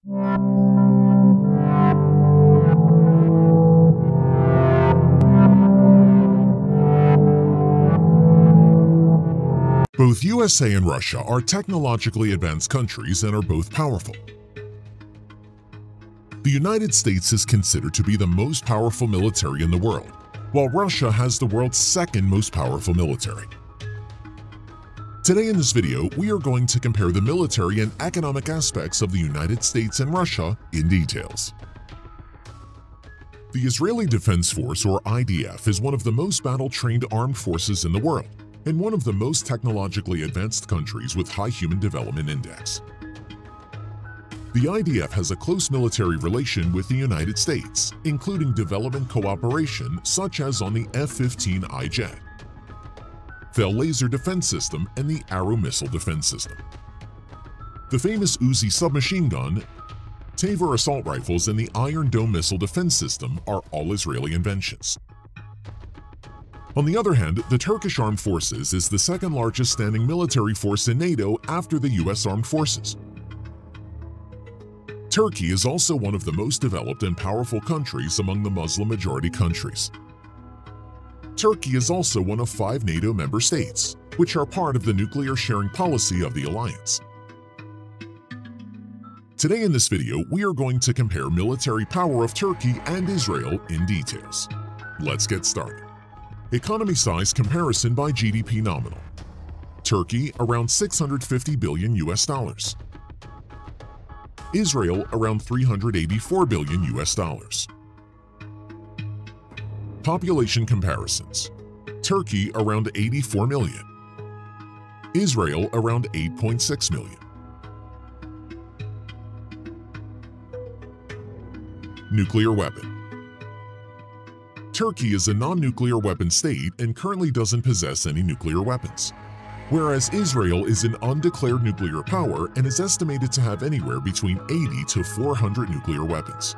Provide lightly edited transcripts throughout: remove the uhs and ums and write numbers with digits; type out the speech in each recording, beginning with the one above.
Both USA and Russia are technologically advanced countries and are both powerful. The United States is considered to be the most powerful military in the world, while Russia has the world's second most powerful military. Today in this video, we are going to compare the military and economic aspects of the United States and Russia in details. The Israeli Defense Force, or IDF, is one of the most battle-trained armed forces in the world, and one of the most technologically advanced countries with high Human Development Index. The IDF has a close military relation with the United States, including development cooperation such as on the F-15I jet, THEL laser defense system, and the Arrow missile defense system. The famous Uzi submachine gun, Taver assault rifles, and the Iron Dome missile defense system are all Israeli inventions. On the other hand, the Turkish Armed Forces is the second largest standing military force in NATO after the US Armed Forces. Turkey is also one of the most developed and powerful countries among the Muslim-majority countries. Turkey is also one of 5 NATO member states, which are part of the nuclear sharing policy of the alliance. Today in this video, we are going to compare military power of Turkey and Israel in details. Let's get started. Economy size comparison by GDP nominal. Turkey around 650 billion US dollars. Israel around 384 billion US dollars. Population comparisons. Turkey around 84 million. Israel around 8.6 million. Nuclear weapon. Turkey is a non-nuclear weapon state and currently doesn't possess any nuclear weapons, whereas Israel is an undeclared nuclear power and is estimated to have anywhere between 80 to 400 nuclear weapons.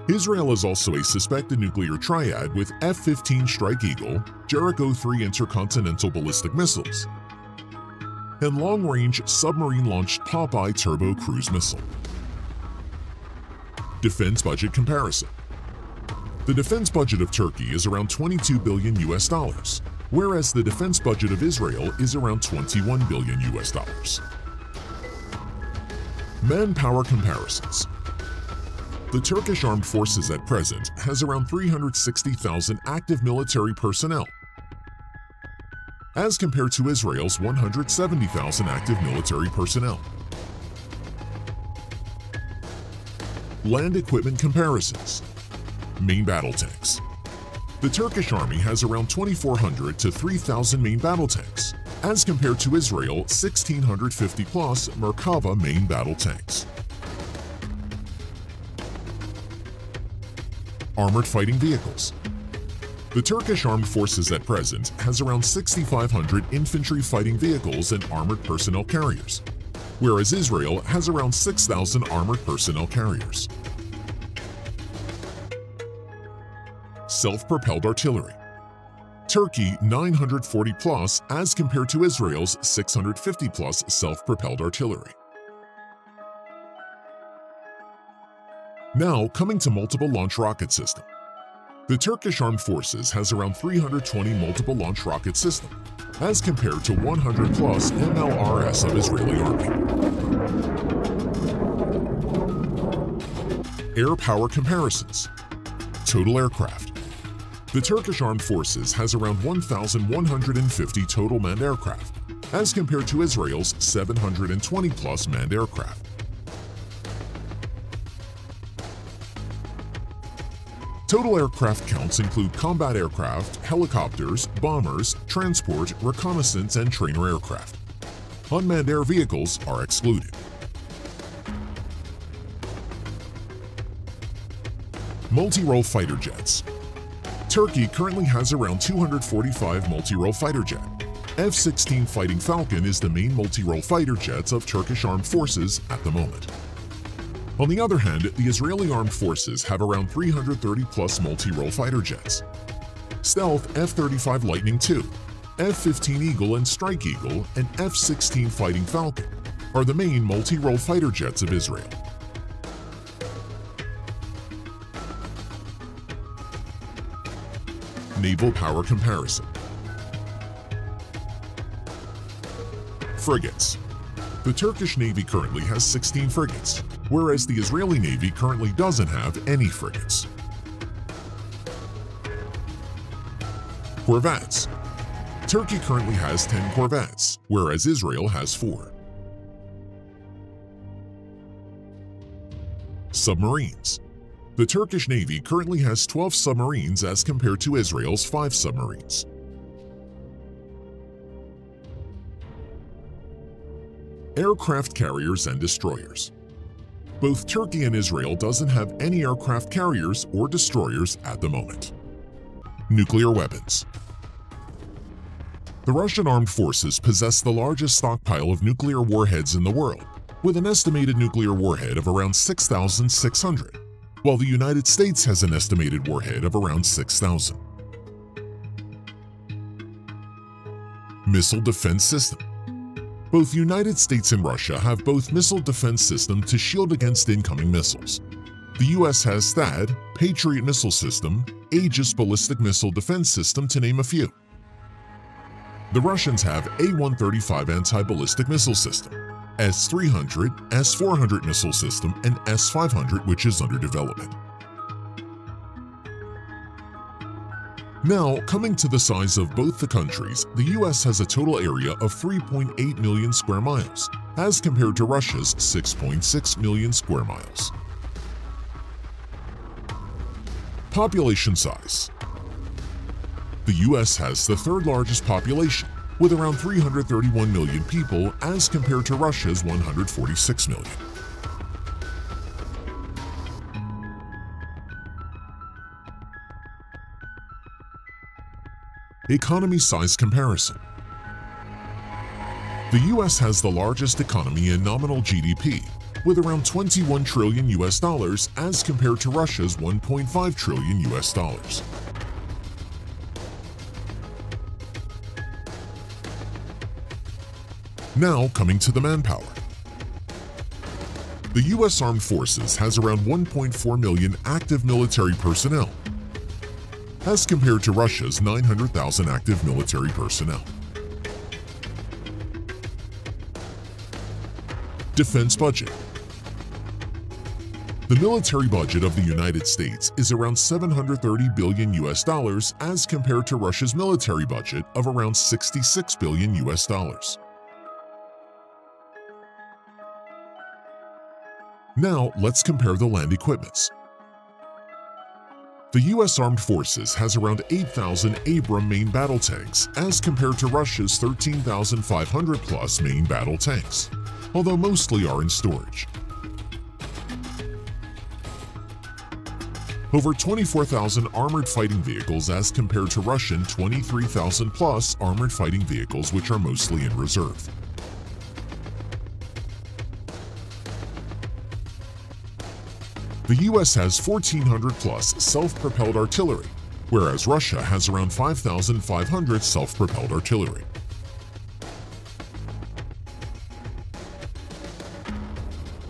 Israel is also a suspected nuclear triad with F-15 Strike Eagle, Jericho-3 intercontinental ballistic missiles, and long-range submarine-launched Popeye turbo cruise missile. Defense budget comparison. The defense budget of Turkey is around 22 billion US dollars, whereas the defense budget of Israel is around 21 billion US dollars. Manpower comparisons. The Turkish Armed Forces at present has around 360,000 active military personnel, as compared to Israel's 170,000 active military personnel. Land equipment comparisons. Main battle tanks. The Turkish army has around 2,400 to 3,000 main battle tanks, as compared to Israel 1,650 plus Merkava main battle tanks. Armored fighting vehicles. The Turkish Armed Forces at present has around 6,500 infantry fighting vehicles and armored personnel carriers, whereas Israel has around 6,000 armored personnel carriers. Self-propelled artillery. Turkey 940 plus as compared to Israel's 650 plus self-propelled artillery. Now coming to multiple launch rocket system. The Turkish Armed Forces has around 320 multiple launch rocket system as compared to 100 plus MLRS of Israeli Army. Air power comparisons. Total aircraft. The Turkish Armed Forces has around 1,150 total manned aircraft, as compared to Israel's 720 plus manned aircraft. Total aircraft counts include combat aircraft, helicopters, bombers, transport, reconnaissance, and trainer aircraft. Unmanned air vehicles are excluded. Multi-role fighter jets. Turkey currently has around 245 multi-role fighter jet. F-16 Fighting Falcon is the main multi-role fighter jets of Turkish Armed Forces at the moment. On the other hand, the Israeli Armed Forces have around 330 plus multi-role fighter jets. Stealth F-35 Lightning II, F-15 Eagle and Strike Eagle, and F-16 Fighting Falcon are the main multi-role fighter jets of Israel. Naval power comparison. Frigates. The Turkish Navy currently has 16 frigates, whereas the Israeli Navy currently doesn't have any frigates. Corvettes. Turkey currently has 10 corvettes, whereas Israel has 4. Submarines. The Turkish Navy currently has 12 submarines as compared to Israel's 5 submarines. Aircraft carriers and destroyers. Both Turkey and Israel doesn't have any aircraft carriers or destroyers at the moment. Nuclear weapons. The Russian armed forces possess the largest stockpile of nuclear warheads in the world, with an estimated nuclear warhead of around 6,600, while the United States has an estimated warhead of around 6,000. Missile defense system. Both the United States and Russia have both missile defense system to shield against incoming missiles. The US has THEL, Patriot missile system, Aegis ballistic missile defense system, to name a few. The Russians have A-135 anti-ballistic missile system, S-300, S-400 missile system, and S-500, which is under development. Now, coming to the size of both the countries, the US has a total area of 3.8 million square miles, as compared to Russia's 6.6 million square miles. Population size. The US has the third largest population, with around 331 million people as compared to Russia's 146 million. Economy size comparison. The US has the largest economy in nominal GDP, with around 21 trillion US dollars as compared to Russia's 1.5 trillion US dollars. Now coming to the manpower. The US Armed Forces has around 1.4 million active military personnel, as compared to Russia's 900,000 active military personnel. Defense budget. The military budget of the United States is around 730 billion US dollars as compared to Russia's military budget of around 66 billion US dollars. Now, let's compare the land equipments. The US Armed Forces has around 8,000 Abram main battle tanks as compared to Russia's 13,500 plus main battle tanks, although mostly are in storage. Over 24,000 armored fighting vehicles as compared to Russian 23,000 plus armored fighting vehicles, which are mostly in reserve. The US has 1,400 plus self-propelled artillery, whereas Russia has around 5,500 self-propelled artillery.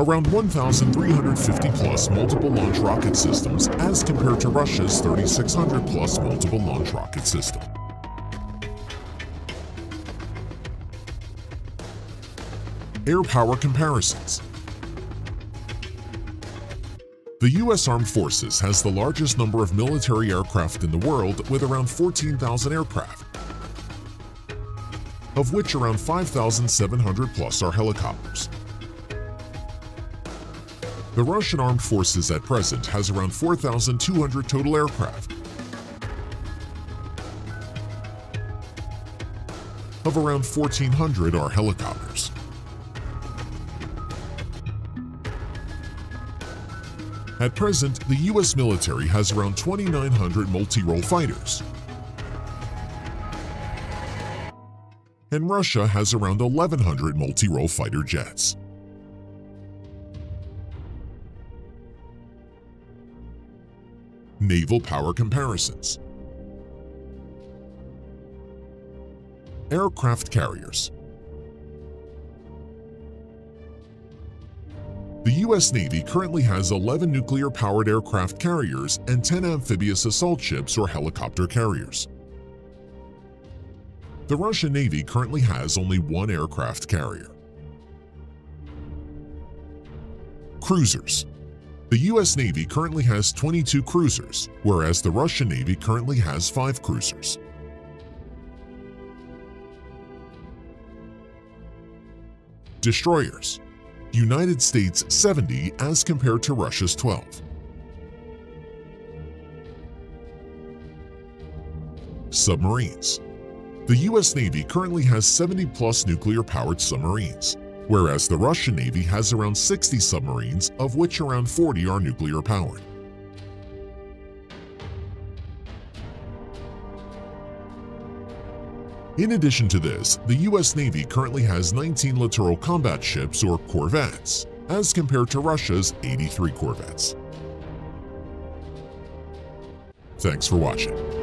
Around 1,350 plus multiple launch rocket systems as compared to Russia's 3,600 plus multiple launch rocket system. Air power comparisons. The US Armed Forces has the largest number of military aircraft in the world, with around 14,000 aircraft, of which around 5,700 plus are helicopters. The Russian Armed Forces at present has around 4,200 total aircraft, of around 1,400 are helicopters. At present, the US military has around 2,900 multi-role fighters, and Russia has around 1,100 multi-role fighter jets. Naval power comparisons. Aircraft carriers. The U.S. Navy currently has 11 nuclear-powered aircraft carriers and 10 amphibious assault ships or helicopter carriers. The Russian Navy currently has only one aircraft carrier. Cruisers. The U.S. Navy currently has 22 cruisers, whereas the Russian Navy currently has 5 cruisers. Destroyers. United States 70 as compared to Russia's 12. Submarines. The U.S. Navy currently has 70+ nuclear-powered submarines, whereas the Russian Navy has around 60 submarines, of which around 40 are nuclear-powered. In addition to this, the U.S. Navy currently has 19 littoral combat ships or corvettes, as compared to Russia's 83 corvettes. Thanks for watching.